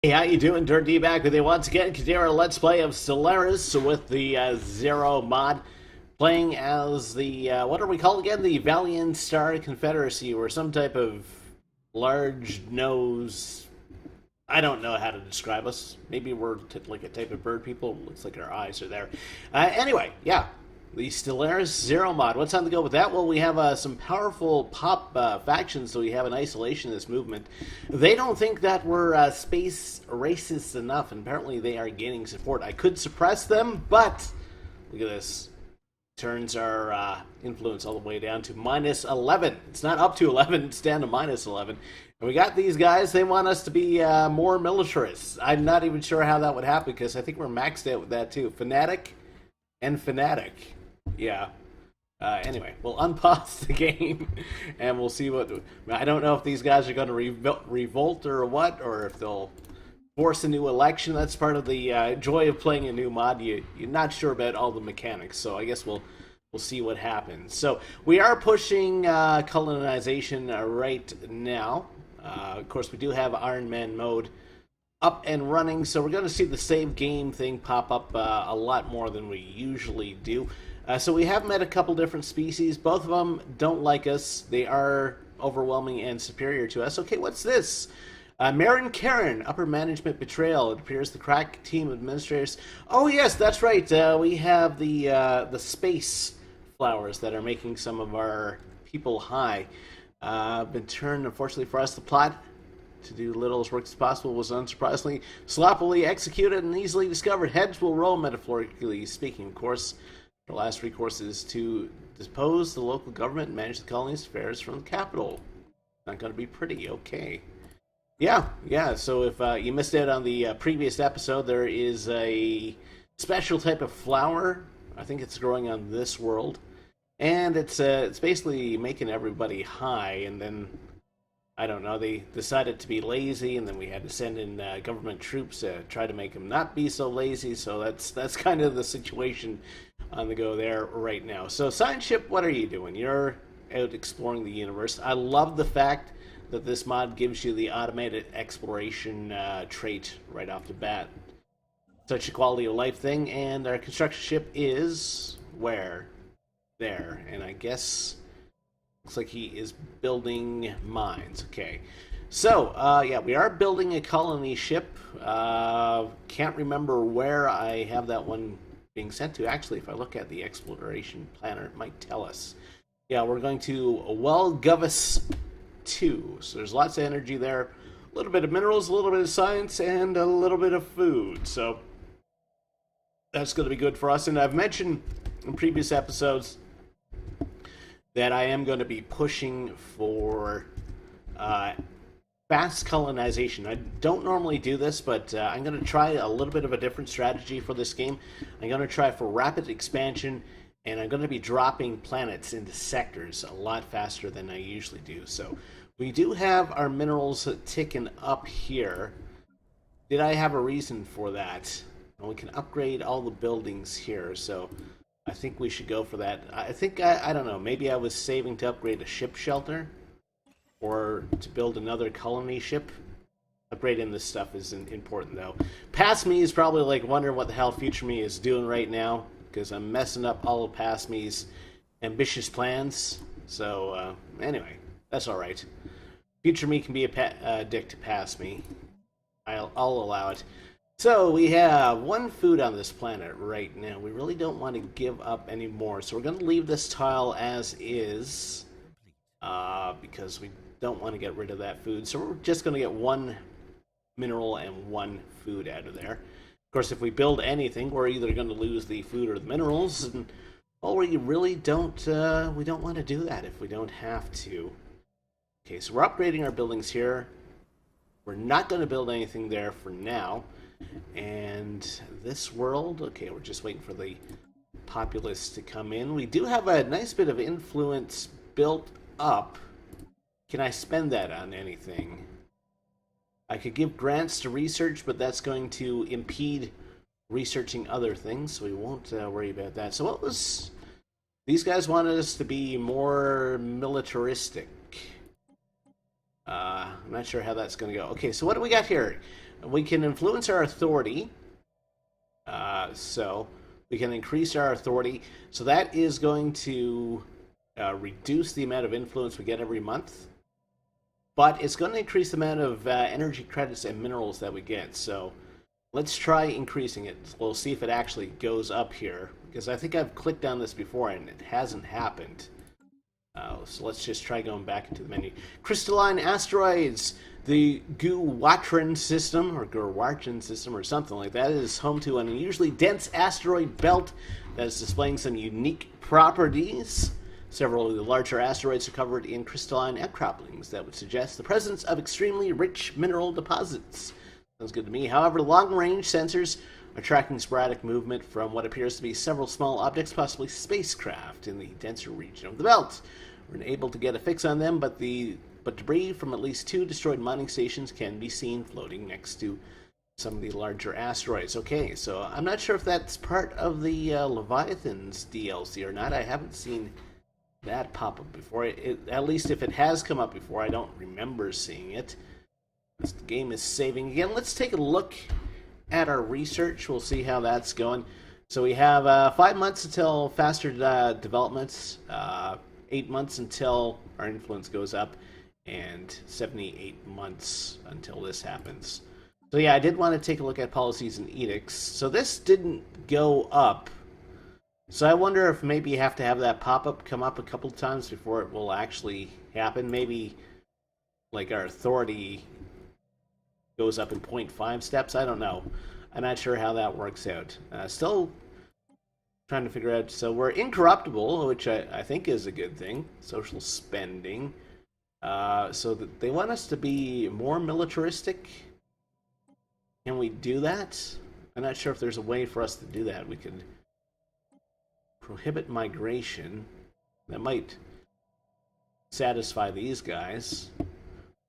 Hey, how you doing? Durinde back with you once again. Continue our Let's Play of Stellaris with the Zero mod. Playing as the, what are we called again? The Valiant Star Confederacy, or some type of large nose. I don't know how to describe us. Maybe we're like a type of bird people. Looks like our eyes are there. Anyway, yeah. The Stellaris Zero mod. What's on the go with that? Well, we have some powerful pop factions, so we have an isolationist movement. They don't think that we're space racist enough, and apparently they are gaining support. I could suppress them, but look at this. Turns our influence all the way down to minus 11. It's not up to 11, it's down to minus 11. And we got these guys, they want us to be more militarists. I'm not even sure how that would happen, because I think we're maxed out with that too. Fanatic and Fanatic. Yeah. Anyway, we'll unpause the game, and we'll see what... I don't know if these guys are going to revolt or what, or if they'll force a new election. That's part of the joy of playing a new mod. You're not sure about all the mechanics, so I guess we'll see what happens. So we are pushing colonization right now. Of course, we do have Iron Man mode up and running, so we're going to see the save game thing pop up a lot more than we usually do. So we have met a couple different species. Both of them don't like us. They are overwhelming and superior to us. Okay, what's this? Marin Karen, upper management betrayal. It appears the crack team administrators. Oh yes, that's right. We have the space flowers that are making some of our people high. Been turned, unfortunately for us, the plot to do little as work as possible was unsurprisingly sloppily executed and easily discovered. Heads will roll, metaphorically speaking. Of course, the last recourse is to depose the local government and manage the colony's affairs from the capital. Not going to be pretty. Okay. Yeah. So if you missed out on the previous episode, there is a special type of flower. I think it's growing on this world, and it's basically making everybody high. And then I don't know, they decided to be lazy, and then we had to send in government troops to try to make them not be so lazy. So that's kind of the situation on the go there right now. So Science Ship, what are you doing? You're out exploring the universe. I love the fact that this mod gives you the automated exploration trait right off the bat. Such a quality of life thing, and our construction ship is where? There. And I guess looks like he is building mines. Okay. So, yeah, we are building a colony ship. Can't remember where I have that one being sent to. Actually, if I look at the exploration planner, it might tell us. Yeah, we're going to Welgovus 2. So there's lots of energy there. A little bit of minerals, a little bit of science, and a little bit of food. So that's going to be good for us. And I've mentioned in previous episodes that I am going to be pushing for fast colonization. I don't normally do this, but I'm going to try a little bit of a different strategy for this game. I'm going to try for rapid expansion, and I'm going to be dropping planets into sectors a lot faster than I usually do. So we do have our minerals ticking up here. Did I have a reason for that? And we can upgrade all the buildings here, so I think we should go for that. I think, I don't know, maybe I was saving to upgrade a ship shelter or to build another colony ship. Upgrading this stuff is important, though. Past me is probably like wondering what the hell future me is doing right now, because I'm messing up all of past me's ambitious plans. So, anyway, that's alright. Future me can be a dick to past me. I'll allow it. So we have one food on this planet right now. We really don't want to give up any more. So we're going to leave this tile as is because we don't want to get rid of that food. So we're just going to get one mineral and one food out of there. Of course, if we build anything, we're either going to lose the food or the minerals. And, well, we really don't, we don't want to do that if we don't have to. Okay, so we're upgrading our buildings here. We're not going to build anything there for now. And this world, okay, we're just waiting for the populace to come in. We do have a nice bit of influence built up. Can I spend that on anything? I could give grants to research, but that's going to impede researching other things, so we won't worry about that. So what was... These guys wanted us to be more militaristic. I'm not sure how that's going to go. Okay, so what do we got here? we can influence our authority. So we can increase our authority. So that is going to reduce the amount of influence we get every month. But it's going to increase the amount of energy credits and minerals that we get. So let's try increasing it. We'll see if it actually goes up here. Because I think I've clicked on this before and it hasn't happened. So let's just try going back into the menu. Crystalline asteroids. The Guwatran system, or Gurwatran system, or something like that, is home to an unusually dense asteroid belt that is displaying some unique properties. Several of the larger asteroids are covered in crystalline outcroppings that would suggest the presence of extremely rich mineral deposits. Sounds good to me. However, long-range sensors are tracking sporadic movement from what appears to be several small objects, possibly spacecraft, in the denser region of the belt. We're unable to get a fix on them, but debris from at least 2 destroyed mining stations can be seen floating next to some of the larger asteroids. Okay, so I'm not sure if that's part of the Leviathan's DLC or not. I haven't seen that pop up before. At least if it has come up before, I don't remember seeing it. This game is saving again. Let's take a look at our research. We'll see how that's going. So we have 5 months until faster developments, 8 months until our influence goes up, and 78 months until this happens. So yeah, I did want to take a look at policies and edicts. So this didn't go up. So I wonder if maybe you have to have that pop-up come up a couple times before it will actually happen. Maybe like our authority goes up in 0.5 steps. I don't know. I'm not sure how that works out. Still trying to figure out. So we're incorruptible, which I think is a good thing. Social spending. So that they want us to be more militaristic. Can we do that? I'm not sure if there's a way for us to do that. We could prohibit migration. That might satisfy these guys.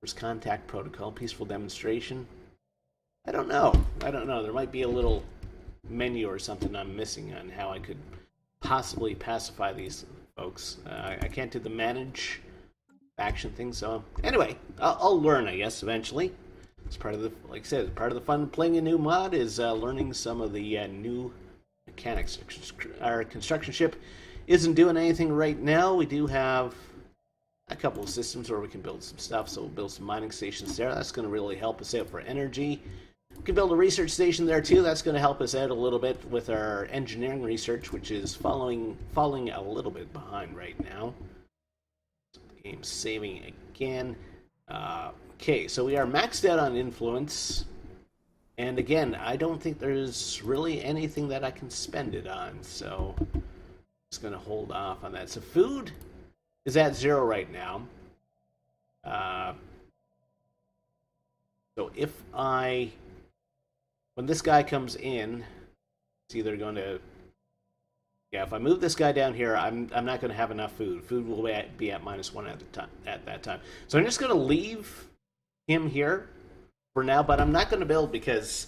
First contact protocol, peaceful demonstration. I don't know. There might be a little menu or something I'm missing on how I could possibly pacify these folks. I can't do the manage action thing, so anyway, I'll learn, I guess, eventually. It's part of the, like I said, part of the fun of playing a new mod is learning some of the new mechanics. Our construction ship isn't doing anything right now. We do have a couple of systems where we can build some stuff, so we'll build some mining stations there. That's going to really help us out for energy. We can build a research station there too. That's going to help us out a little bit with our engineering research, which is falling a little bit behind right now. Game saving again. Okay, so we are maxed out on influence. And again, I don't think there's really anything that I can spend it on. So I'm just going to hold off on that. So food is at 0 right now. So if when this guy comes in, it's either going to... Yeah, if I move this guy down here, I'm not going to have enough food. Food will be at -1 at that time. So I'm just going to leave him here for now, but I'm not going to build because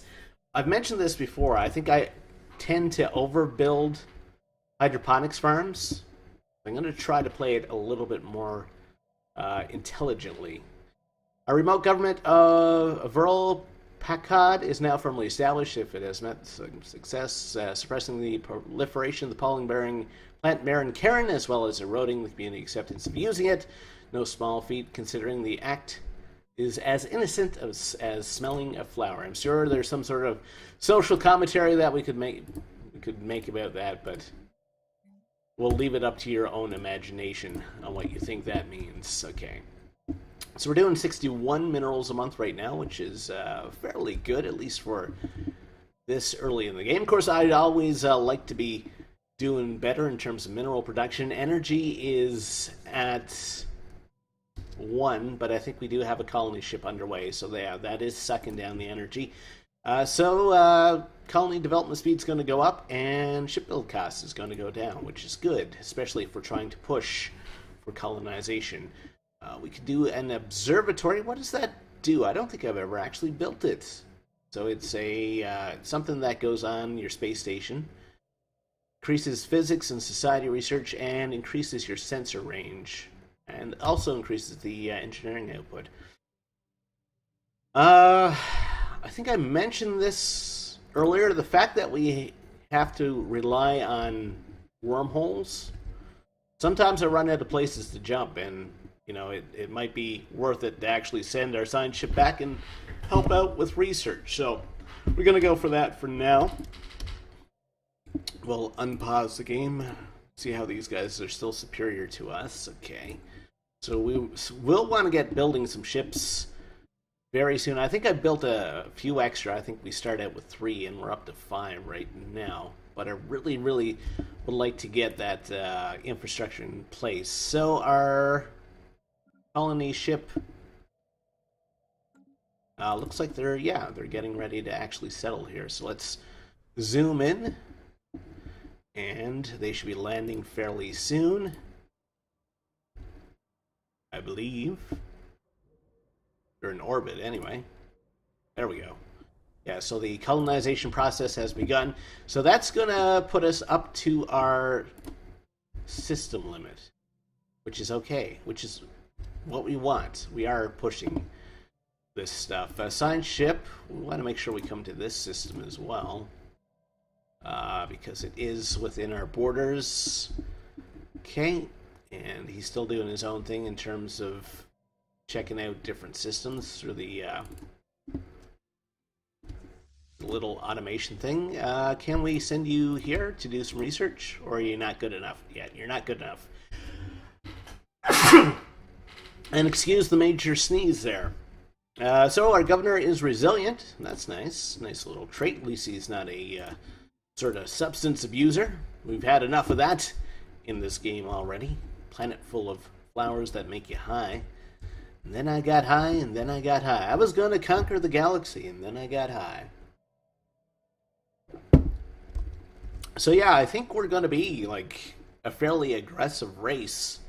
I've mentioned this before. I think I tend to overbuild hydroponics farms. I'm going to try to play it a little bit more intelligently. A remote government of Viral Packard is now firmly established if it has met success, suppressing the proliferation of the pollen-bearing plant Marin Karen, as well as eroding the community acceptance of using it. No small feat, considering the act is as innocent as smelling a flower. I'm sure there's some sort of social commentary that we could make about that, but we'll leave it up to your own imagination on what you think that means. Okay. So we're doing 61 minerals a month right now, which is fairly good, at least for this early in the game. Of course, I'd always like to be doing better in terms of mineral production. Energy is at 1, but I think we do have a colony ship underway, so that is sucking down the energy. So colony development speed is going to go up, and ship build cost is going to go down, which is good, especially if we're trying to push for colonization. We could do an observatory. What does that do? I don't think I've ever actually built it. So it's something that goes on your space station. Increases physics and society research and increases your sensor range. And also increases the engineering output. I I think I mentioned this earlier. The fact that we have to rely on wormholes. Sometimes I run out of places to jump, and it might be worth it to actually send our science ship back and help out with research. So we're gonna go for that for now. We'll unpause the game, see how these guys are still superior to us. Okay, so we'll want to get building some ships very soon. I think I built a few extra. I think we start out with 3 and we're up to 5 right now. But I really, really would like to get that infrastructure in place. So our colony ship looks like they're getting ready to actually settle here. So let's zoom in, and they should be landing fairly soon, I believe. They're in orbit anyway. There we go. Yeah, so the colonization process has begun. So that's going to put us up to our system limit, which is okay, which is what we want. We are pushing this stuff. Science ship, we want to make sure we come to this system as well, because it is within our borders. Okay, and he's still doing his own thing in terms of checking out different systems through the little automation thing. Can we send you here to do some research, or are you not good enough yet? You're not good enough. And excuse the major sneeze there. So our governor is resilient. That's nice. Nice little trait. At least he's not a sort of substance abuser. We've had enough of that in this game already. Planet full of flowers that make you high. And then I got high, and then I got high. I was going to conquer the galaxy, and then I got high. So yeah, I think we're going to be like a fairly aggressive race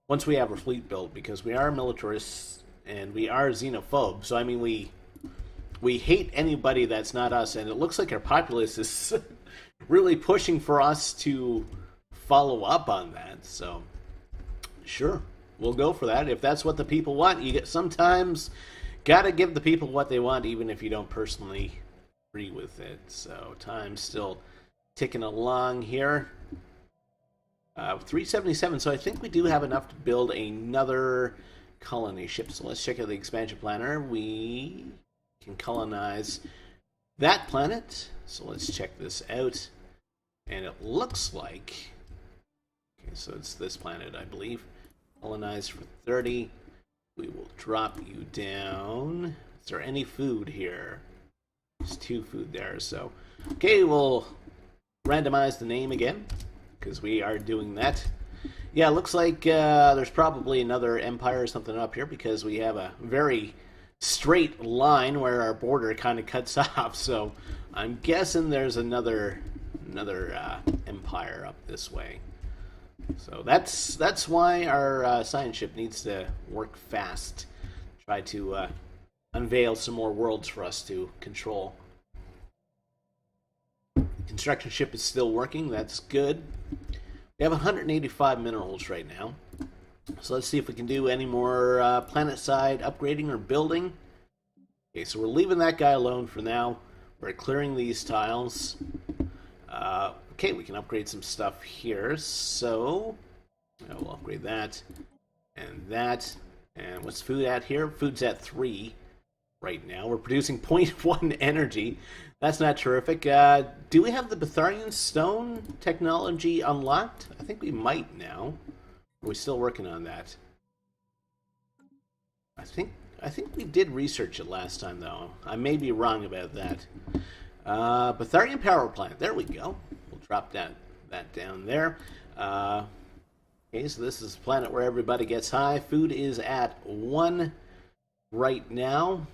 once we have our fleet built, because we are militarists and we are xenophobes. So I mean, we hate anybody that's not us, and it looks like our populace is really pushing for us to follow up on that. So sure, we'll go for that if that's what the people want. You sometimes gotta give the people what they want, even if you don't personally agree with it. So time's still ticking along here. 377, so I think we do have enough to build another colony ship. So let's check out the expansion planner. We can colonize that planet. So let's check this out. And it looks like, okay, so it's this planet, I believe. Colonize for 30. We will drop you down. Is there any food here? There's 2 food there, so okay, we'll randomize the name again, because we are doing that. Yeah, looks like there's probably another empire or something up here, because we have a very straight line where our border kind of cuts off. So I'm guessing there's another empire up this way. So that's why our science ship needs to work fast. Try to unveil some more worlds for us to control. Construction ship is still working. That's good. We have 185 minerals right now. So let's see if we can do any more planet-side upgrading or building. Okay, so we're leaving that guy alone for now. We're clearing these tiles. Okay, we can upgrade some stuff here. So we'll upgrade that and that. And what's food at here? Food's at 3 right now. We're producing 0.1 energy. That's not terrific. Do we have the Betharian stone technology unlocked? I think we might now. Are we still working on that? I think we did research it last time, though. I may be wrong about that. Betharian power plant. There we go. We'll drop that down there. Okay, so this is a planet where everybody gets high. Food is at 1 right now.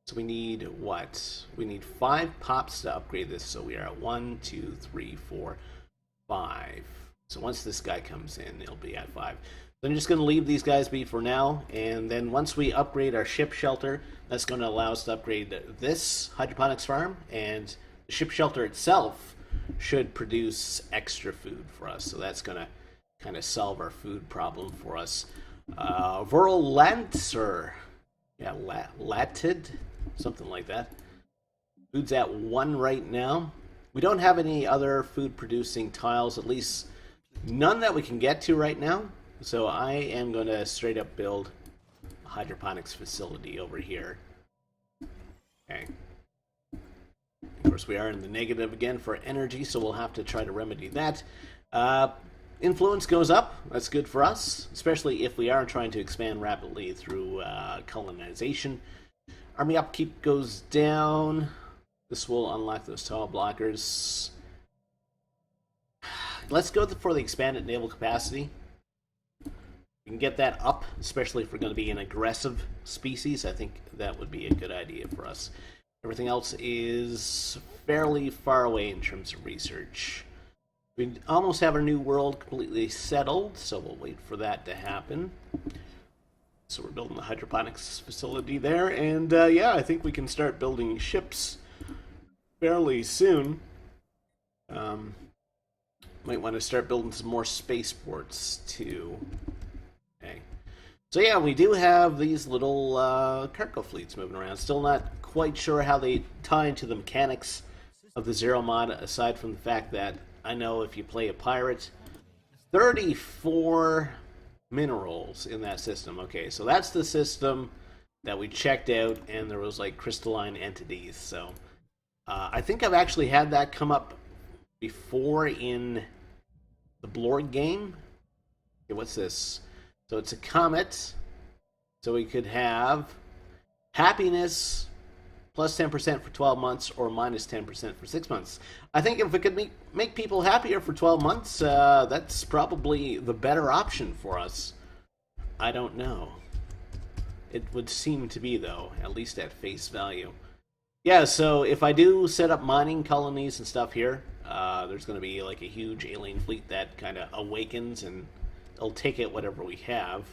So we need what? We need 5 pops to upgrade this. So we are at 1, 2, 3, 4, 5. So once this guy comes in, it'll be at 5. So I'm just going to leave these guys be for now. And then once we upgrade our ship shelter, that's going to allow us to upgrade this hydroponics farm. And the ship shelter itself should produce extra food for us. So that's going to kind of solve our food problem for us. Virulence, or yeah, latid. something like that. Food's at 1 right now. We don't have any other food-producing tiles, at least none that we can get to right now. So I am going to straight up build a hydroponics facility over here. Okay. Of course, we are in the negative again for energy, so we'll have to try to remedy that. Influence goes up. That's good for us, especially if we are trying to expand rapidly through colonization. Army upkeep goes down. This will unlock those tile blockers. Let's go for the expanded naval capacity. We can get that up, especially if we're going to be an aggressive species. I think that would be a good idea for us. Everything else is fairly far away in terms of research. We almost have our new world completely settled, so we'll wait for that to happen. So we're building the hydroponics facility there, and yeah, I think we can start building ships fairly soon. Might want to start building some more spaceports too. Okay. So yeah, we do have these little cargo fleets moving around. Still not quite sure how they tie into the mechanics of the Zero mod, aside from the fact that I know if you play a pirate, 34 minerals in that system. Okay, so that's the system that we checked out, and there was like crystalline entities. So I think I've actually had that come up before in the Blorg game. Okay, what's this? So it's a comet. So we could have happiness plus 10% for 12 months or minus 10% for 6 months. I think if we could make people happier for 12 months, that's probably the better option for us. I don't know. It would seem to be, though, at least at face value. Yeah, so if I do set up mining colonies and stuff here, there's going to be like a huge alien fleet that kind of awakens, and it'll take it whatever we have.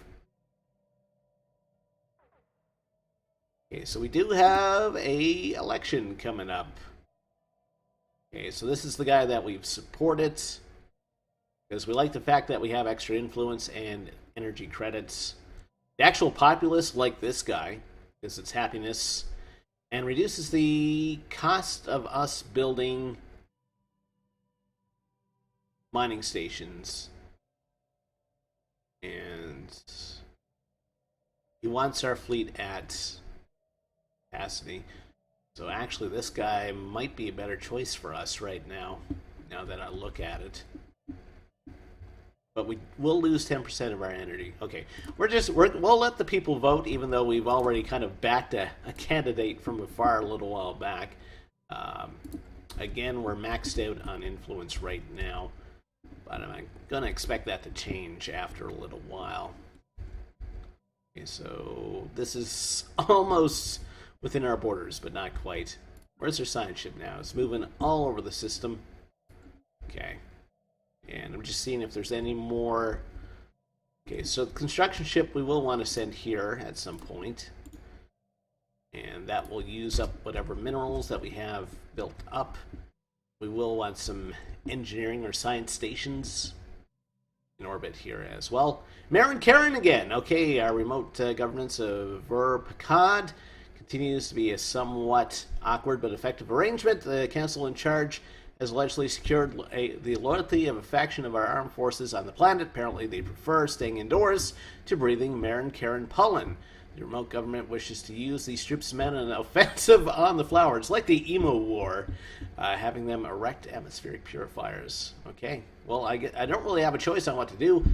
Okay, so we do have a election coming up. Okay, so this is the guy that we've supported, because we like the fact that we have extra influence and energy credits. The actual populace like this guy, because it's happiness, and reduces the cost of us building mining stations. And he wants our fleet at capacity. So actually this guy might be a better choice for us right now, now that I look at it. But we will lose 10% of our energy. Okay, we'll let the people vote, even though we've already kind of backed a candidate from afar a little while back. Again, we're maxed out on influence right now, but I'm going to expect that to change after a little while. Okay, so this is almost within our borders, but not quite. Where's their science ship now? It's moving all over the system. Okay. And I'm just seeing if there's any more. Okay, so the construction ship we will want to send here at some point. And that will use up whatever minerals that we have built up. We will want some engineering or science stations in orbit here as well. Marin Karen again. Okay, our remote governance of Ver-Picard continues to be a somewhat awkward but effective arrangement. The council in charge has allegedly secured the loyalty of a faction of our armed forces on the planet. Apparently they prefer staying indoors to breathing Marin Karen pollen. The remote government wishes to use these troops men in an offensive on the flowers, like the Emo War, having them erect atmospheric purifiers. Okay, well, I don't really have a choice on what to do,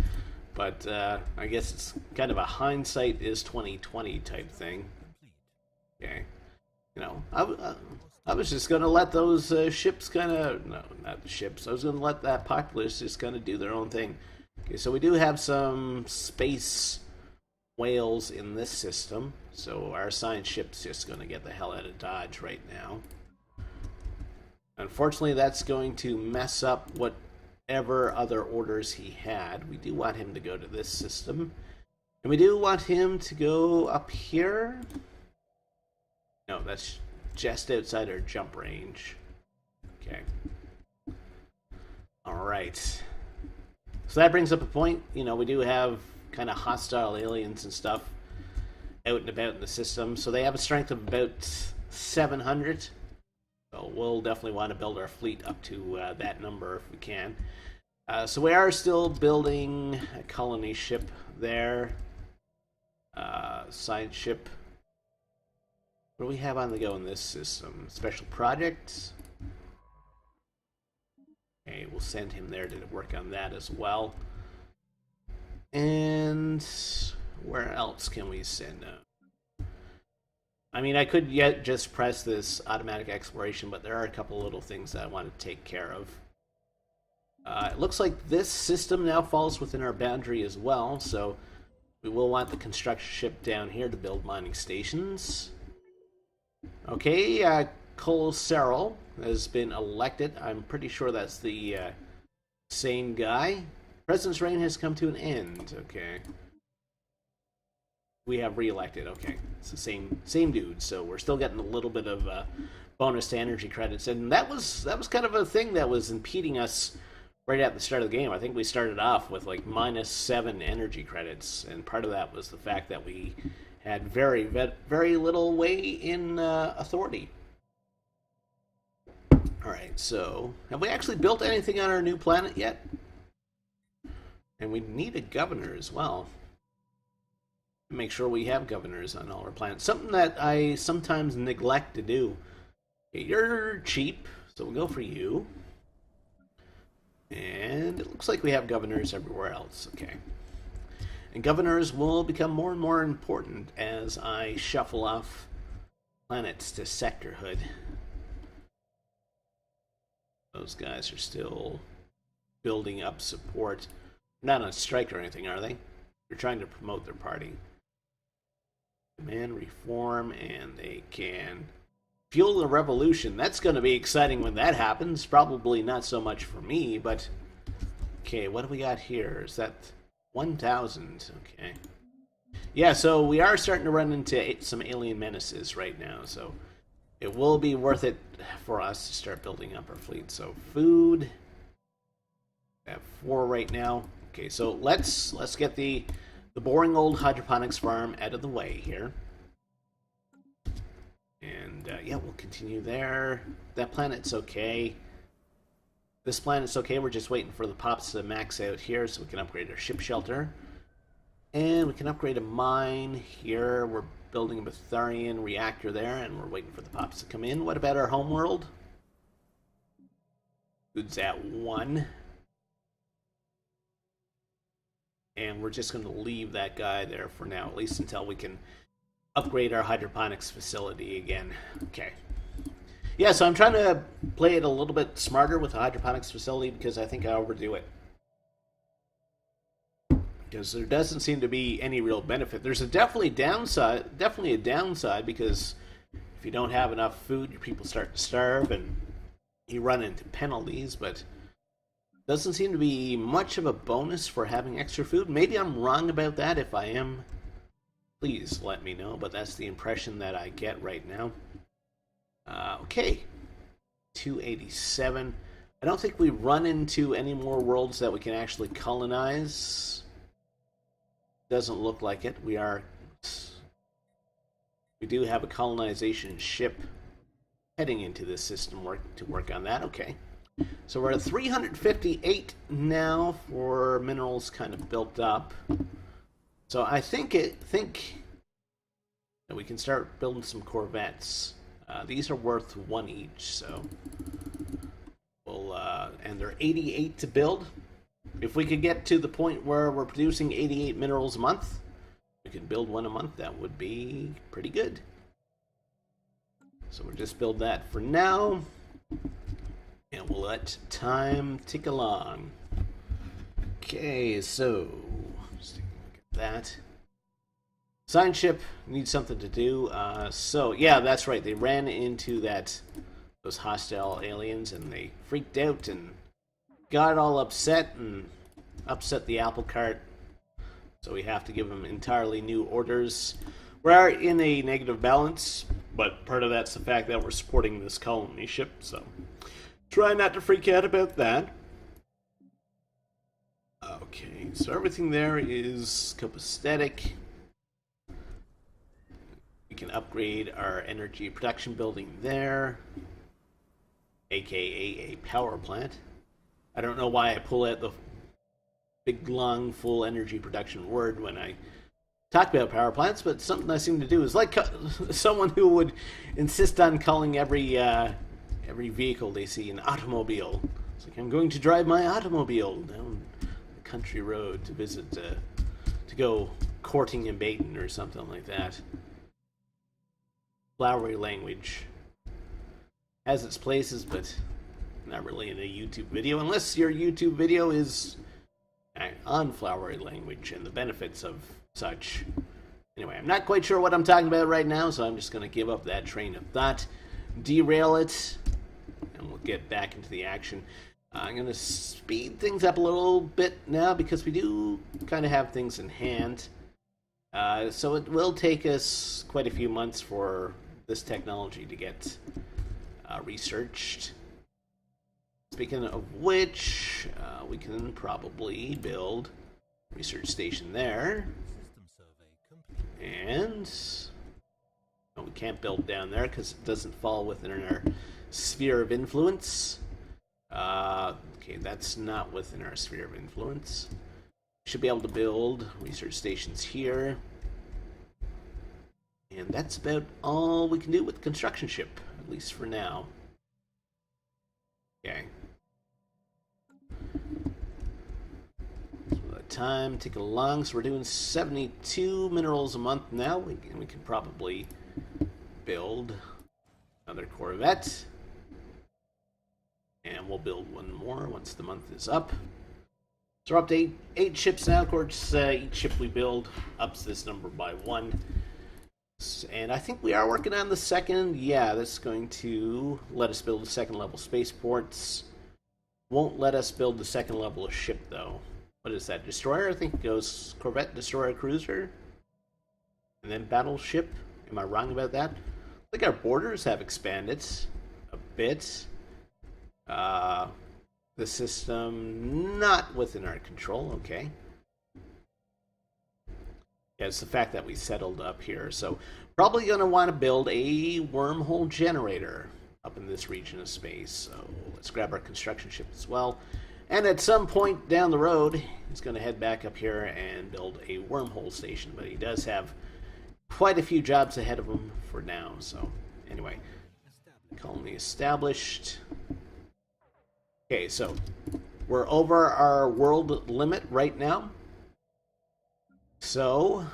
but I guess it's kind of a hindsight is 2020 type thing. Okay, you know, I was just going to let those ships kind of... No, not the ships. I was going to let that populace just kind of do their own thing. Okay, so we do have some space whales in this system. So our science ship's just going to get the hell out of Dodge right now. Unfortunately, that's going to mess up whatever other orders he had. We do want him to go to this system. And we do want him to go up here. No, that's just outside our jump range. Okay. Alright. So that brings up a point. You know, we do have kind of hostile aliens and stuff. out and about in the system. So they have a strength of about 700. So we'll definitely want to build our fleet up to that number if we can. So we are still building a colony ship there. Science ship. What do we have on the go in this system? Special projects. Okay, we'll send him there to work on that as well. And where else can we send him? I mean, I could yet just press this automatic exploration, but there are a couple little things that I want to take care of. It looks like this system now falls within our boundary as well, so we will want the construction ship down here to build mining stations. Okay, Cole Serrell has been elected. I'm pretty sure that's the same guy. President's reign has come to an end. Okay. We have re-elected. Okay, it's the same dude. So we're still getting a little bit of bonus to energy credits, and that was kind of a thing that was impeding us right at the start of the game. I think we started off with like -7 energy credits, and part of that was the fact that we had very little way in authority. Alright, so have we actually built anything on our new planet yet? And we need a governor as well. Make sure we have governors on all our planets. Something that I sometimes neglect to do. Okay, you're cheap, so we'll go for you. And it looks like we have governors everywhere else. Okay. And governors will become more and more important as I shuffle off planets to sectorhood. Those guys are still building up support. They're not on strike or anything, are they? They're trying to promote their party. Demand reform, and they can fuel the revolution. That's going to be exciting when that happens. Probably not so much for me, but... Okay, what do we got here? Is that 1,000? Okay. Yeah, so we are starting to run into some alien menaces right now, so it will be worth it for us to start building up our fleet. So food, we have 4 right now. Okay, so let's get the boring old hydroponics farm out of the way here. And yeah, we'll continue there. That planet's okay. This planet's okay. We're just waiting for the pops to max out here so we can upgrade our ship shelter. And we can upgrade a mine here. We're building a Betharian reactor there, and we're waiting for the pops to come in. What about our homeworld? Food's at 1. And we're just going to leave that guy there for now, at least until we can upgrade our hydroponics facility again. Okay. Yeah, so I'm trying to play it a little bit smarter with the hydroponics facility because I think I overdo it. Because there doesn't seem to be any real benefit. There's definitely a downside because if you don't have enough food, your people start to starve and you run into penalties, but doesn't seem to be much of a bonus for having extra food. Maybe I'm wrong about that. If I am, please let me know, but that's the impression that I get right now. Okay, 287. I don't think we run into any more worlds that we can actually colonize. Doesn't look like it. We do have a colonization ship heading into this system to work on that. Okay. So we're at 358 now for minerals kind of built up. So I think that we can start building some corvettes. These are worth 1 each, so we'll and they're 88 to build. If we could get to the point where we're producing 88 minerals a month, we could build 1 a month. That would be pretty good. So we'll just build that for now. And we'll let time tick along. Okay, so let's take a look at that. Science ship needs something to do. So yeah, that's right. They ran into those hostile aliens, and they freaked out and got all upset and upset the apple cart. So we have to give them entirely new orders. We're in a negative balance, but part of that's the fact that we're supporting this colony ship. So try not to freak out about that. Okay, so everything there is copacetic. can upgrade our energy production building there, aka a power plant. I don't know why I pull out the big, long, full energy production word when I talk about power plants, but something I seem to do is like someone who would insist on calling every vehicle they see an automobile. It's like, I'm going to drive my automobile down the country road to visit, to go courting in Baton or something like that. Flowery language has its places, but not really in a YouTube video, unless your YouTube video is on flowery language and the benefits of such. Anyway, I'm not quite sure what I'm talking about right now, so I'm just going to give up that train of thought, derail it, and we'll get back into the action. I'm going to speed things up a little bit now because we do kind of have things in hand. So it will take us quite a few months for this technology to get researched. Speaking of which, we can probably build a research station there. And we can't build down there because it doesn't fall within our sphere of influence. Okay, that's not within our sphere of influence. Should be able to build research stations here. And that's about all we can do with the construction ship, at least for now. Okay. So the time ticking along, so we're doing 72 minerals a month now. We can probably build another Corvette. And we'll build one more once the month is up. So we're up to eight ships now. Of course, each ship we build ups this number by 1. And I think we are working on the second. Yeah, that's going to let us build the second level spaceports. Won't let us build the second level of ship, though. What is that? Destroyer? I think it goes Corvette, Destroyer, Cruiser. And then Battleship. Am I wrong about that? I think our borders have expanded a bit. The system not within our control. Okay. Yeah, it's the fact that we settled up here. So probably going to want to build a wormhole generator up in this region of space. So let's grab our construction ship as well. And at some point down the road, he's going to head back up here and build a wormhole station. But he does have quite a few jobs ahead of him for now. So anyway, colony established. Okay, so we're over our world limit right now. So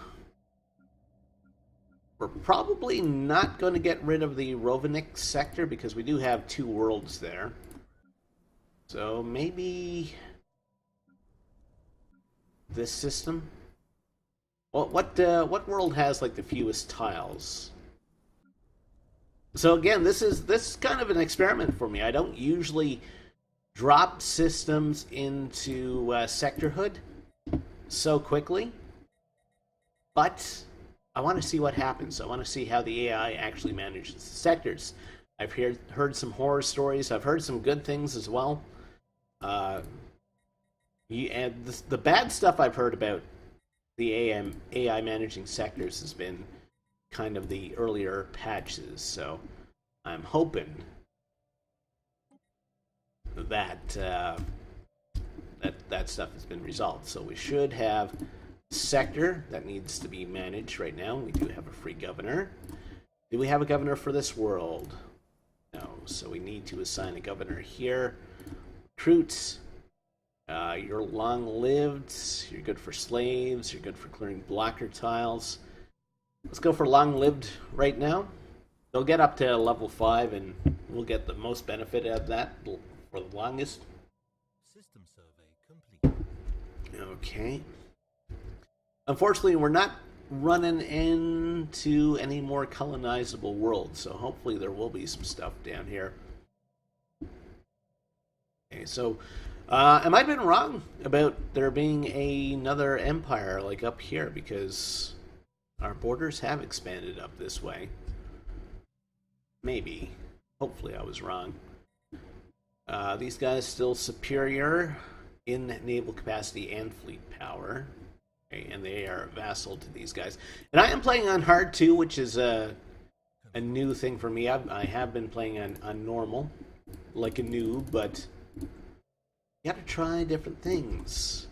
we're probably not going to get rid of the Rovanik sector because we do have 2 worlds there. So maybe this system. Well, what world has like the fewest tiles? So again, this is kind of an experiment for me. I don't usually drop systems into sectorhood so quickly. But I want to see what happens. I want to see how the AI actually manages the sectors. I've heard some horror stories. I've heard some good things as well. And the bad stuff I've heard about the AI managing sectors has been kind of the earlier patches. So I'm hoping that that stuff has been resolved. So we should have sector that needs to be managed right now. We do have a free governor. Do we have a governor for this world? No, so we need to assign a governor here. Recruits, you're long-lived, you're good for slaves, you're good for clearing blocker tiles. Let's go for long-lived right now. They'll get up to level 5 and we'll get the most benefit out of that for the longest. System survey complete. Okay. Unfortunately, we're not running into any more colonizable worlds, so hopefully there will be some stuff down here. Okay, so I might have been wrong about there being another empire like up here because our borders have expanded up this way. Maybe. Hopefully I was wrong. These guys still superior in naval capacity and fleet power. Okay, and they are vassal to these guys. And I am playing on hard too, which is a new thing for me. I have been playing on normal, like a noob, but you gotta try different things.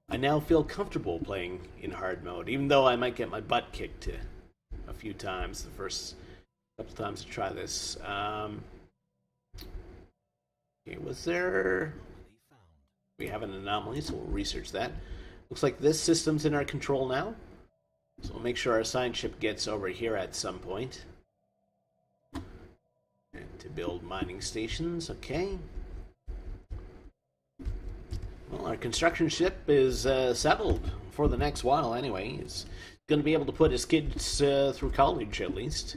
I now feel comfortable playing in hard mode, even though I might get my butt kicked a few times the first couple times to try this. Okay, was there... We have an anomaly, so we'll research that. Looks like this system's in our control now. So we'll make sure our science ship gets over here at some point. And to build mining stations, okay. Well, our construction ship is settled for the next while anyway. It's going to be able to put his kids through college at least.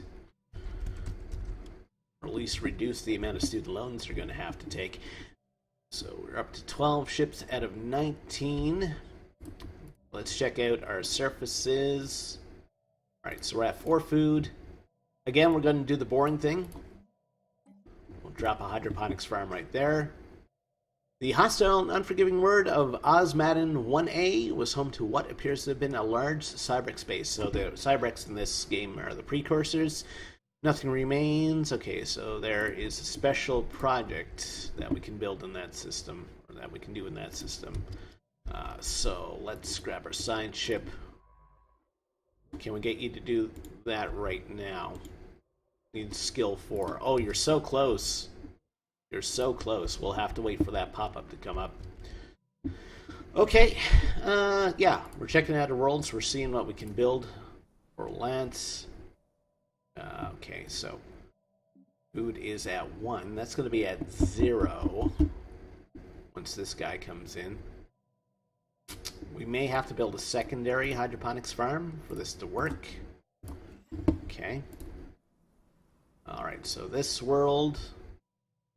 Or at least reduce the amount of student loans they're going to have to take. So we're up to 12 ships out of 19. Let's check out our surfaces. Alright, so we're at 4 food. Again, we're going to do the boring thing. We'll drop a hydroponics farm right there. The hostile and unforgiving word of Osmadden 1A was home to what appears to have been a large Cybrex base. So the Cybrex in this game are the precursors. Nothing remains. Okay, so there is a special project that we can build in that system, or that we can do in that system. So let's grab our science ship. Can we get you to do that right now? Need skill 4. Oh, you're so close. You're so close. We'll have to wait for that pop-up to come up. Okay, yeah, we're checking out the worlds. We're seeing what we can build for Lance. Okay, so food is at 1. That's going to be at 0 once this guy comes in. We may have to build a secondary hydroponics farm for this to work. Okay. Alright, so this world...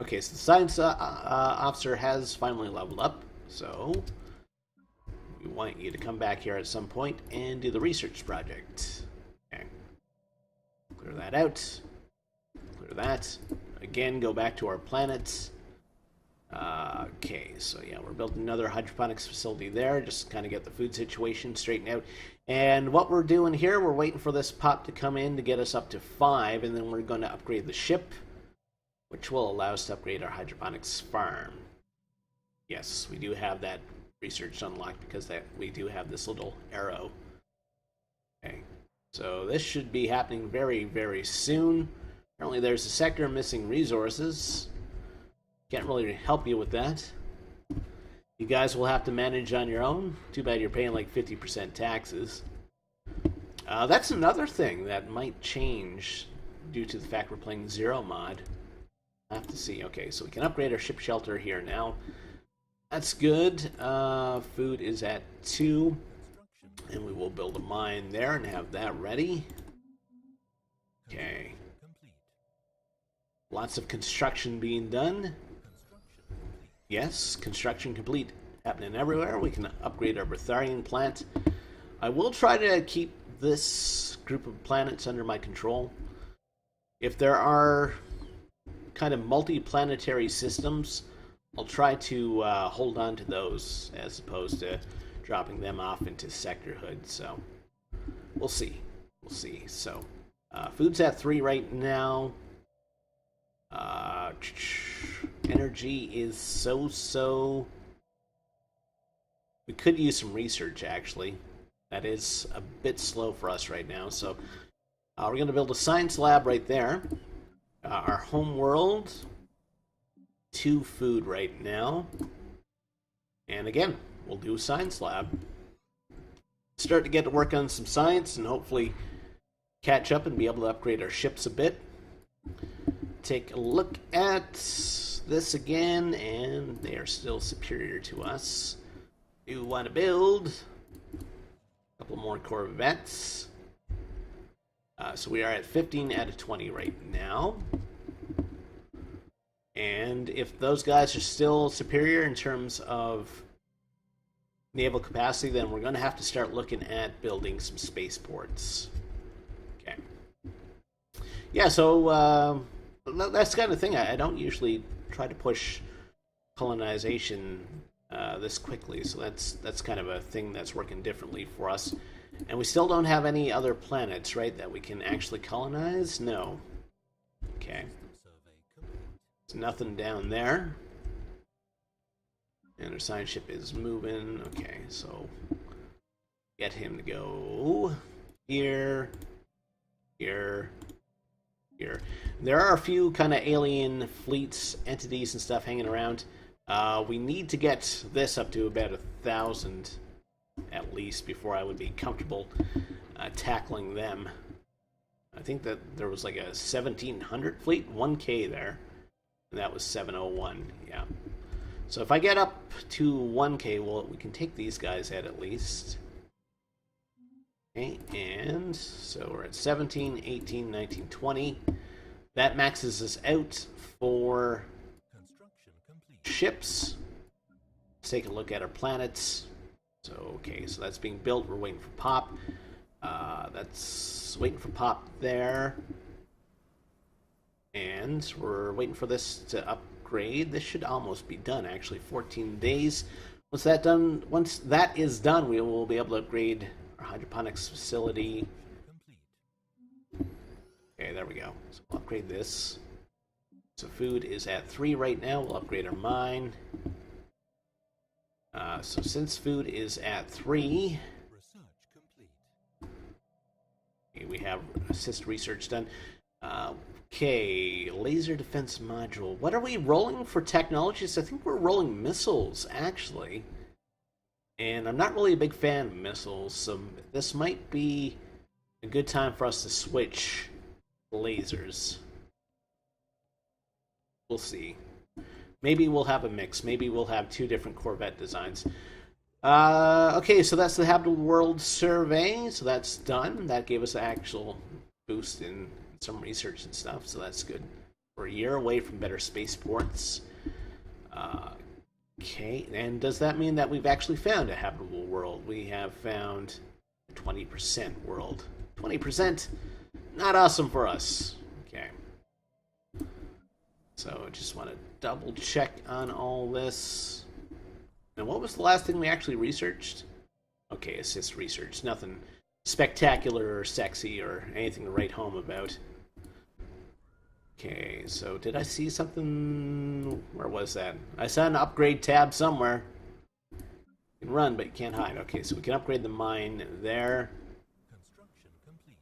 Okay, so the science officer has finally leveled up, so we want you to come back here at some point and do the research project. Okay. Clear that out. Clear that. Again, go back to our planets. Okay, so yeah, we're building another hydroponics facility there, just kind of get the food situation straightened out. And what we're doing here, we're waiting for this pop to come in to get us up to 5, and then we're going to upgrade the ship, which will allow us to upgrade our hydroponics farm. Yes, we do have that research unlocked because we do have this little arrow. Okay, so this should be happening very, very soon. Apparently there's a sector missing resources. Can't really help you with that. You guys will have to manage on your own. Too bad you're paying like 50% taxes. That's another thing that might change due to the fact we're playing Zero mod. I have to see. Okay, so we can upgrade our ship shelter here now. That's good. Food is at 2. And we will build a mine there and have that ready. Okay. Lots of construction being done. Yes, construction complete. Happening everywhere. We can upgrade our Breatharian plant. I will try to keep this group of planets under my control. If there are kind of multi-planetary systems, I'll try to hold on to those as opposed to dropping them off into sectorhood. So we'll see. We'll see. So food's at 3 right now. Energy is so. We could use some research, actually. That is a bit slow for us right now. So we're going to build a science lab right there. Our home world, 2 food right now. And again, we'll do a science lab. Start to get to work on some science and hopefully catch up and be able to upgrade our ships a bit. Take a look at this again, and they are still superior to us. You want to build a couple more Corvettes. So we are at 15 out of 20 right now. And if those guys are still superior in terms of naval capacity, then we're going to have to start looking at building some spaceports. Okay. Yeah, so that's the kind of thing. I don't usually try to push colonization this quickly, so that's kind of a thing that's working differently for us. And we still don't have any other planets, right, that we can actually colonize? No. Okay. There's nothing down there. And our science ship is moving. Okay, so get him to go here, here, here. There are a few kind of alien fleets, entities, and stuff hanging around. We need to get this up to about 1,000 at least before I would be comfortable tackling them. I think that there was like a 1,700 fleet, 1K there, and that was 701. Yeah. So if I get up to 1K, well, we can take these guys at least. Okay, and so we're at 17, 18, 19, 20. That maxes us out for ships. Let's take a look at our planets. So, okay, so that's being built. We're waiting for Pop. That's waiting for Pop there. And we're waiting for this to upgrade. This should almost be done, actually. 14 days. Once that is done, we will be able to upgrade our hydroponics facility. Okay, there we go. So we'll upgrade this. So food is at 3 right now. We'll upgrade our mine. So since food is at 3, okay, we have assist research done. Okay, laser defense module. What are we rolling for technologies? I think we're rolling missiles, actually. And I'm not really a big fan of missiles, so this might be a good time for us to switch lasers. We'll see. Maybe we'll have a mix. Maybe we'll have 2 different Corvette designs. Okay, so that's the Habitable World survey. So that's done. That gave us an actual boost in some research and stuff, so that's good. We're a year away from better spaceports. Okay, and does that mean that we've actually found a habitable world? We have found a 20% world. 20%? Not awesome for us. Okay. So I just want to double check on all this. And what was the last thing we actually researched? Okay, assist research. Nothing spectacular or sexy or anything to write home about. Okay, so did I see something? Where was that? I saw an upgrade tab somewhere. You can run, but you can't hide. Okay, so we can upgrade the mine there.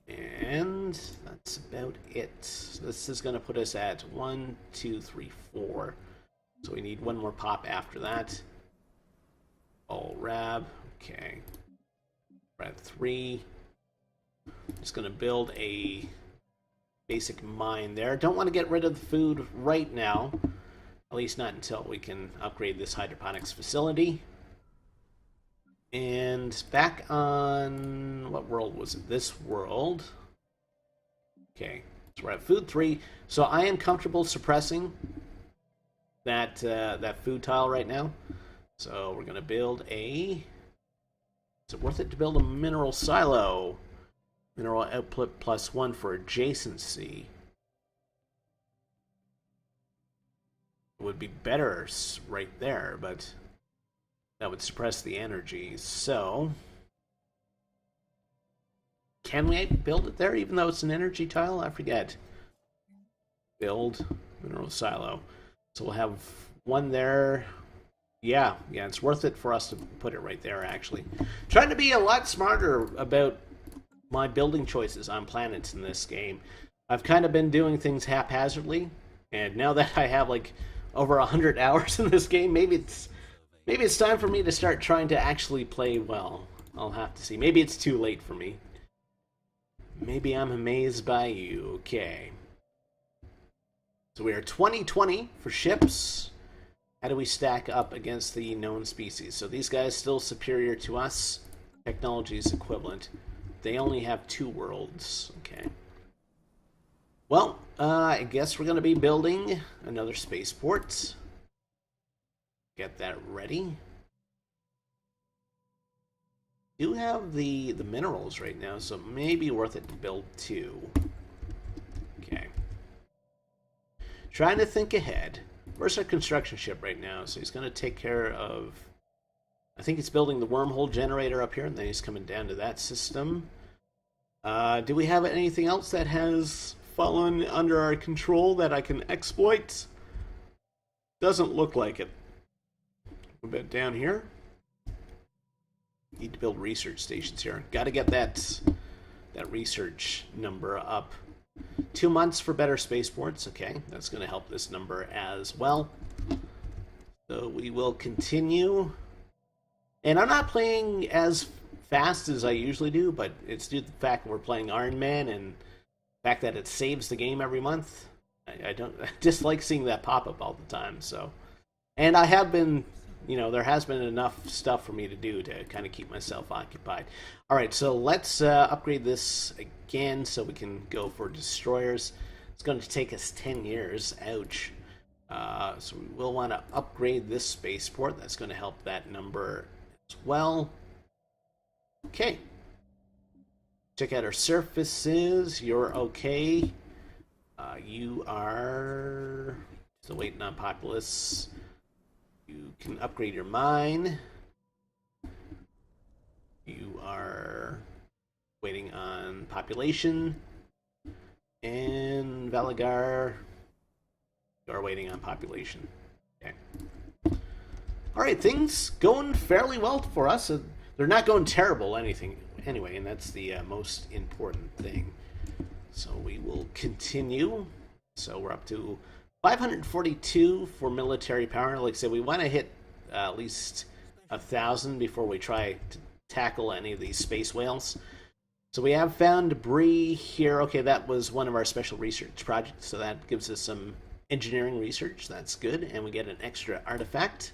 And that's about it. This is going to put us at 1, 2, 3, 4. So we need one more pop after that. All rab. Okay. We're at 3. Just going to build a basic mine there. Don't want to get rid of the food right now. At least not until we can upgrade this hydroponics facility. And back on... what world was it? This world. Okay. So we're at food 3. So I am comfortable suppressing that food tile right now. So we're going to build a... is it worth it to build a mineral silo? Mineral output +1 for adjacency. It would be better right there, but that would suppress the energy. So, can we build it there even though it's an energy tile? I forget. Build mineral silo. So we'll have one there. Yeah, it's worth it for us to put it right there, actually. Trying to be a lot smarter about my building choices on planets in this game. I've kind of been doing things haphazardly, and now that I have like over 100 hours in this game, maybe it's time for me to start trying to actually play well. I'll have to see. Maybe it's too late for me. Maybe I'm amazed by you. Okay. So we are 2020 for ships. How do we stack up against the known species? So these guys still superior to us. Technology is equivalent. They only have 2 worlds. Okay. Well, I guess we're going to be building another spaceport. Get that ready. Do have the minerals right now, so it may be worth it to build 2. Okay. Trying to think ahead. Where's our construction ship right now? So he's going to take care of I think he's building the wormhole generator up here, and then he's coming down to that system. Do we have anything else that has fallen under our control that I can exploit? Doesn't look like it. A bit down here. Need to build research stations here. Got to get that research number up. 2 months for better spaceports. Okay, that's going to help this number as well. So we will continue. And I'm not playing as fast as I usually do, but it's due to the fact that we're playing Iron Man and the fact that it saves the game every month. I dislike seeing that pop up all the time. So, and I have been, there has been enough stuff for me to do to kind of keep myself occupied. All right, so let's upgrade this again so we can go for destroyers. It's going to take us 10 years. Ouch. So we will want to upgrade this spaceport. That's going to help that number as well. Okay. Check out our surfaces. You're okay. You are still waiting on populace. You can upgrade your mine. You are waiting on population. And Valagar, you are waiting on population. Okay. All right, things going fairly well for us. They're not going terrible anyway, and that's the most important thing. So we will continue. So we're up to 542 for military power. Like I said, we want to hit at least 1,000 before we try to tackle any of these space whales. So we have found debris here. Okay, that was one of our special research projects, so that gives us some engineering research. That's good, and we get an extra artifact.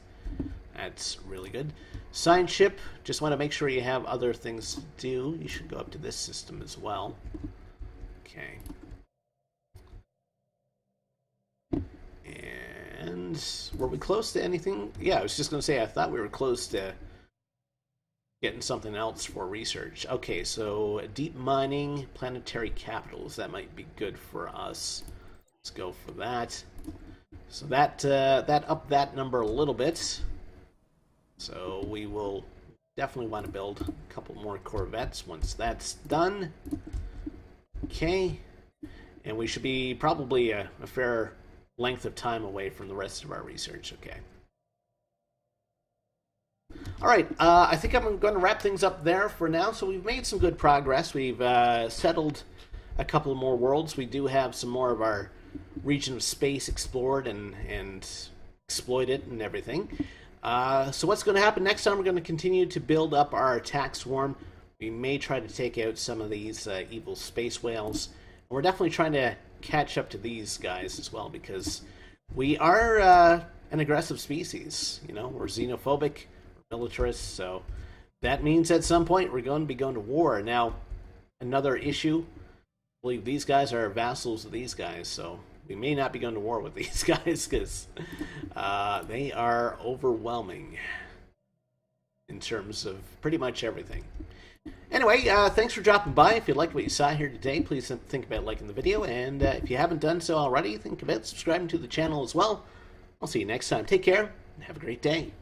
That's really good. Science ship, just want to make sure you have other things to do. You should go up to this system as well. Okay. And were we close to anything? Yeah, I was just going to say, I thought we were close to getting something else for research. Okay, so deep mining, planetary capitals, that might be good for us. Let's go for that. So that upped that number a little bit. So we will definitely want to build a couple more corvettes once that's done. Okay, and we should be probably a fair length of time away from the rest of our research. Okay. All right, I think I'm going to wrap things up there for now. So we've made some good progress. We've settled a couple more worlds. We do have some more of our region of space explored and exploited and everything. So what's going to happen next time? We're going to continue to build up our attack swarm. We may try to take out some of these evil space whales. And we're definitely trying to catch up to these guys as well, because we are an aggressive species. We're xenophobic, we're militarists, so that means at some point we're going to be going to war. Now, another issue, I believe these guys are vassals of these guys, so we may not be going to war with these guys because they are overwhelming in terms of pretty much everything. Anyway, thanks for dropping by. If you liked what you saw here today, please think about liking the video. And if you haven't done so already, think about subscribing to the channel as well. I'll see you next time. Take care and have a great day.